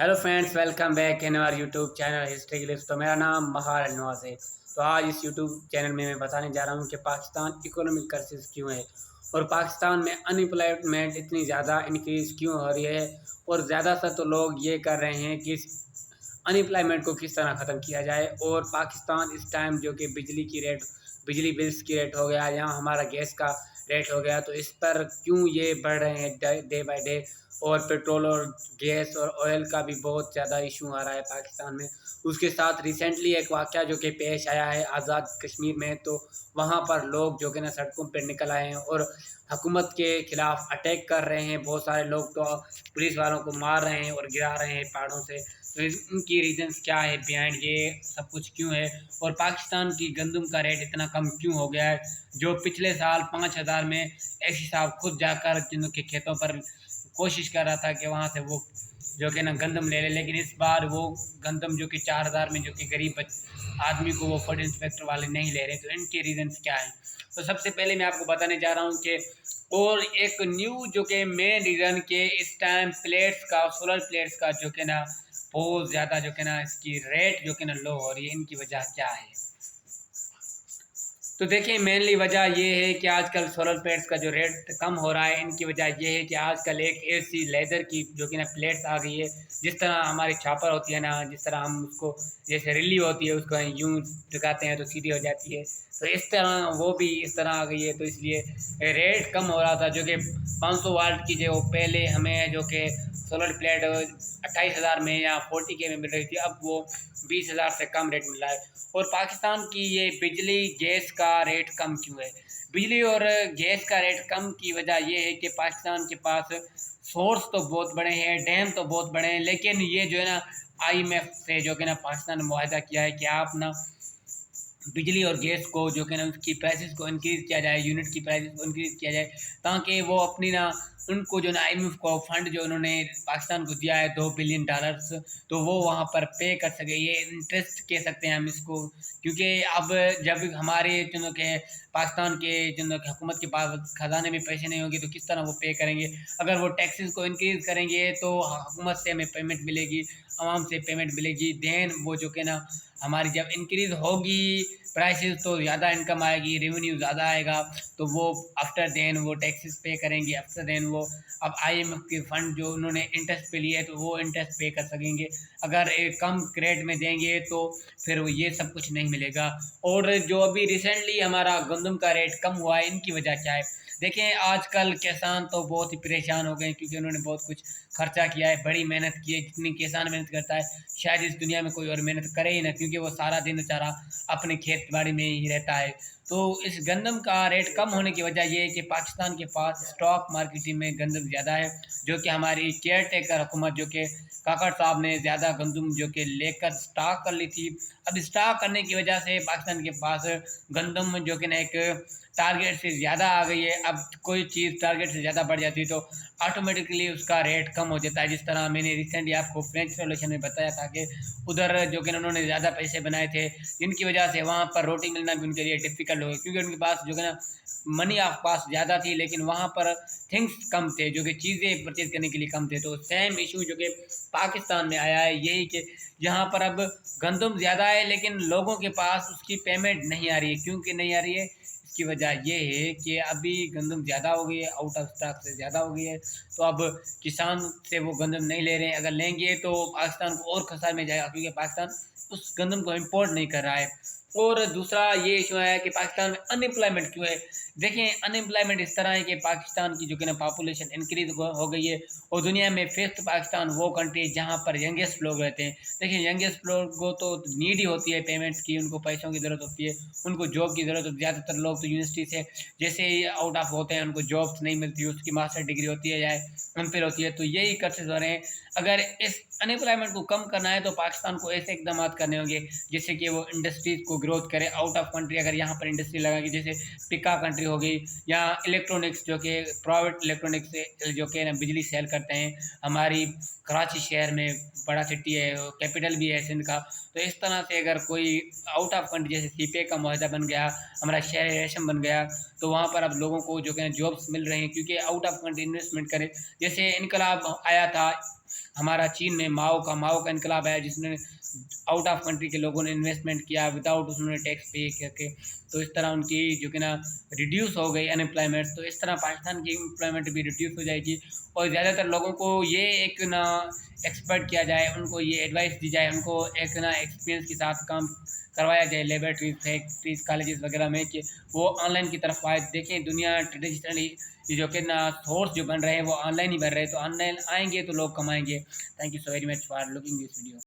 Hello friends, welcome back in our YouTube channel history clips. तो मेरा नाम बहार नवाज है। तो आज इस यूट्यूब चैनल में मैं बताने जा रहा हूँ कि पाकिस्तान इकोनॉमिक क्राइसिस क्यों है और पाकिस्तान में अनएम्प्लॉयमेंट इतनी ज़्यादा इंक्रीज़ क्यों हो रही है और ज़्यादातर तो लोग ये कर रहे हैं कि अनएम्प्लॉयमेंट को किस तरह ख़त्म किया जाए। और पाकिस्तान इस टाइम जो कि बिजली बिल्स की रेट हो गया या हमारा गैस का रेट हो गया, तो इस पर क्यों ये बढ़ रहे हैं डे बाय डे। और पेट्रोल और गैस और ऑयल का भी बहुत ज़्यादा इशू आ रहा है पाकिस्तान में। उसके साथ रिसेंटली एक वाक़या जो कि पेश आया है आज़ाद कश्मीर में, तो वहाँ पर लोग जो कि ना सड़कों पर निकल आए हैं और हुकूमत के ख़िलाफ़ अटैक कर रहे हैं। बहुत सारे लोग तो पुलिस वालों को मार रहे हैं और गिरा रहे हैं पहाड़ों से। तो इनकी रीजंस क्या है, बिहाइंड ये सब कुछ क्यों है, और पाकिस्तान की गंदम का रेट इतना कम क्यों हो गया है। जो पिछले साल 5,000 में ऐसी साहब खुद जाकर जिनके खेतों पर कोशिश कर रहा था कि वहाँ से वो जो कि ना गंदम ले ले, लेकिन इस बार वो गंदम जो कि 4,000 में जो कि गरीब आदमी को वो फूड इंस्पेक्टर वाले नहीं ले रहे। तो इनके रीजंस क्या है, तो सबसे पहले मैं आपको बताने जा रहा हूँ कि और एक न्यू जो कि मेन रीज़न के इस टाइम सोलर प्लेट्स का जो कि ना बहुत ज़्यादा जो कि ना इसकी रेट जो कि ना लो हो रही है, इनकी वजह क्या है। तो देखिए, मेनली वजह ये है कि आजकल सोलर प्लेट्स का जो रेट कम हो रहा है, इनकी वजह ये है कि आजकल एक ऐसी लेदर की जो कि ना प्लेट्स आ गई है। जिस तरह हमारी छापर होती है ना, जिस तरह हम उसको जैसे रिली होती है उसको यूं टिकाते हैं तो सीधी हो जाती है, तो इस तरह वो भी इस तरह आ गई है। तो इसलिए रेट कम हो रहा था, जो कि 500 वाट की जो पहले हमें जो कि सोलर प्लेट 28,000 में या 40K में मिल रही थी, अब वो 20,000 से कम रेट मिल रहा है। और पाकिस्तान की ये बिजली गैस का रेट कम क्यों है। बिजली और गैस का रेट कम की वजह ये है कि पाकिस्तान के पास सोर्स तो बहुत बड़े हैं, डैम तो बहुत बड़े हैं, लेकिन ये जो है ना IMF से जो कि ना पाकिस्तान ने मुआहदा किया है कि आप ना बिजली और गैस को जो कि ना उसकी प्राइसेस को इंक्रीज़ किया जाए, यूनिट की प्राइसेस को इंक्रीज़ किया जाए, ताकि वो अपनी ना उनको जो ना IMF को फंड जो उन्होंने पाकिस्तान को दिया है $2 बिलियन, तो वो वहाँ पर पे कर सके। ये इंटरेस्ट कह सकते हैं हम इसको, क्योंकि अब जब हमारे जो के पाकिस्तान के जो हुकूमत के पास ख़जाने में पैसे नहीं होंगे तो किस तरह वो पे करेंगे। अगर वो टैक्सेस को इंक्रीज़ करेंगे तो हुकूमत से हमें पेमेंट मिलेगी, आवाम से पेमेंट मिलेगी, देन वो जो कि ना हमारी जब इंक्रीज़ होगी प्राइसेस तो ज़्यादा इनकम आएगी, रेवेन्यू ज़्यादा आएगा, तो वो आफ्टर देन वो टैक्सेस पे करेंगे। आफ्टर देन वो अब IMF के फंड जो उन्होंने इंटरेस्ट पे लिए है तो वो इंटरेस्ट पे कर सकेंगे। अगर एक कम रेट में देंगे तो फिर वो ये सब कुछ नहीं मिलेगा। और जो अभी रिसेंटली हमारा गंदम का रेट कम हुआ है, इनकी वजह क्या है। देखें, आजकल किसान तो बहुत ही परेशान हो गए हैं, क्योंकि उन्होंने बहुत कुछ खर्चा किया है, बड़ी मेहनत की है। जितनी किसान मेहनत करता है शायद इस दुनिया में कोई और मेहनत करे ही ना, क्योंकि वो सारा दिन बेचारा अपने खेत बाड़ी में ही रहता है। तो इस गंदम का रेट कम होने की वजह ये है कि पाकिस्तान के पास स्टॉक मार्केटिंग में गंदम ज़्यादा है, जो कि हमारी केयर टेकर हुकूमत जो कि काकड़ साहब ने ज़्यादा गंदम जो कि लेकर स्टॉक कर ली थी। अब स्टॉक करने की वजह से पाकिस्तान के पास गंदम जो कि ना एक टारगेट से ज़्यादा आ गई है। अब कोई चीज़ टारगेट से ज़्यादा बढ़ जाती है तो ऑटोमेटिकली उसका रेट कम हो जाता है। जिस तरह मैंने रिसेंटली आपको फ्रेंच रेवोल्यूशन में बताया था कि उधर जो कि उन्होंने ज़्यादा पैसे बनाए थे, जिनकी वजह से वहाँ पर रोटी मिलना भी उनके लिए डिफ़िकल्ट हो गया, क्योंकि उनके पास जो कि ना मनी ऑफ पास ज़्यादा थी, लेकिन वहाँ पर थिंग्स कम थे, जो कि चीज़ें परचेज़ करने के लिए कम थे। तो सेम इशू जो कि पाकिस्तान में आया है, यही कि यहाँ पर अब गंदम ज़्यादा है लेकिन लोगों के पास उसकी पेमेंट नहीं आ रही है। क्योंकि नहीं आ रही है, इसकी वजह ये है कि अभी गंदम ज़्यादा हो गई है, आउट ऑफ स्टॉक से ज़्यादा हो गई है, तो अब किसान से वो गंदम नहीं ले रहे हैं। अगर लेंगे तो पाकिस्तान को और खसारे में जाएगा, क्योंकि पाकिस्तान उस गंदम को इम्पोर्ट नहीं कर रहा है। और दूसरा ये इशू है कि पाकिस्तान में अनएम्प्लॉयमेंट क्यों है। देखें, अनएम्प्लॉयमेंट इस तरह है कि पाकिस्तान की जो कि ना पॉपुलेशन इंक्रीज हो गई है, और दुनिया में फिफ्थ पाकिस्तान वो कंट्री है जहाँ पर यंगेस्ट लोग रहते हैं। देखिए, यंगेस्ट लोग को तो नीड ही होती है पेमेंट्स की, उनको पैसों की ज़रूरत होती है, उनको जॉब की ज़रूरत होती है। ज़्यादातर लोग तो यूनिवर्सिटी से जैसे ही आउट ऑफ होते हैं उनको जॉब्स नहीं मिलती, उसकी मास्टर डिग्री होती है या एमफिल होती है, तो यही कर्सेज हो रहे हैं। अगर इस अनएम्प्लॉयमेंट को कम करना है तो पाकिस्तान को ऐसे इकदाम करने होंगे जिससे कि वो इंडस्ट्रीज़ को ग्रोथ करे आउट ऑफ कंट्री। अगर यहाँ पर इंडस्ट्री लगाएगी, जैसे पिका कंट्री हो गई, या इलेक्ट्रॉनिक्स जो कि प्राइवेट इलेक्ट्रॉनिक्स जो कि ना बिजली सेल करते हैं। हमारी कराची शहर में बड़ा सिटी है, कैपिटल भी है सिंध का, तो इस तरह से अगर कोई आउट ऑफ कंट्री जैसे CPA का मुआहदा बन गया, हमारा शहर रेशम बन गया, तो वहाँ पर अब लोगों को जो कि जॉब्स मिल रहे हैं, क्योंकि आउट ऑफ कंट्री इन्वेस्टमेंट करें। जैसे इनकलाब आया था हमारा चीन में माओ का इनकलाब आया, जिसने आउट ऑफ कंट्री के लोगों ने इन्वेस्टमेंट किया विदाउट उन्होंने टैक्स पे करके, तो इस तरह उनकी जो कि ना रिड्यूस हो गई अनएम्प्लॉयमेंट। तो इस तरह पाकिस्तान की एम्प्लॉयमेंट भी रिड्यूस हो जाएगी। और ज़्यादातर लोगों को ये एक ना एक्सपर्ट किया जाए, उनको ये एडवाइस दी जाए, उनको एक ना एक्सपीरियंस के साथ काम करवाया जाए लेबोरेटरीज, फैक्ट्रीज, कॉलेजेस वगैरह में, कि वो ऑनलाइन की तरफ आए। देखें दुनिया ट्रेडिशनली ये जो कि ना सोर्स जो बन रहे हैं वो ऑनलाइन ही बन रहे हैं, तो ऑनलाइन आएंगे तो लोग कमाएंगे। Thank you so very much for looking this video.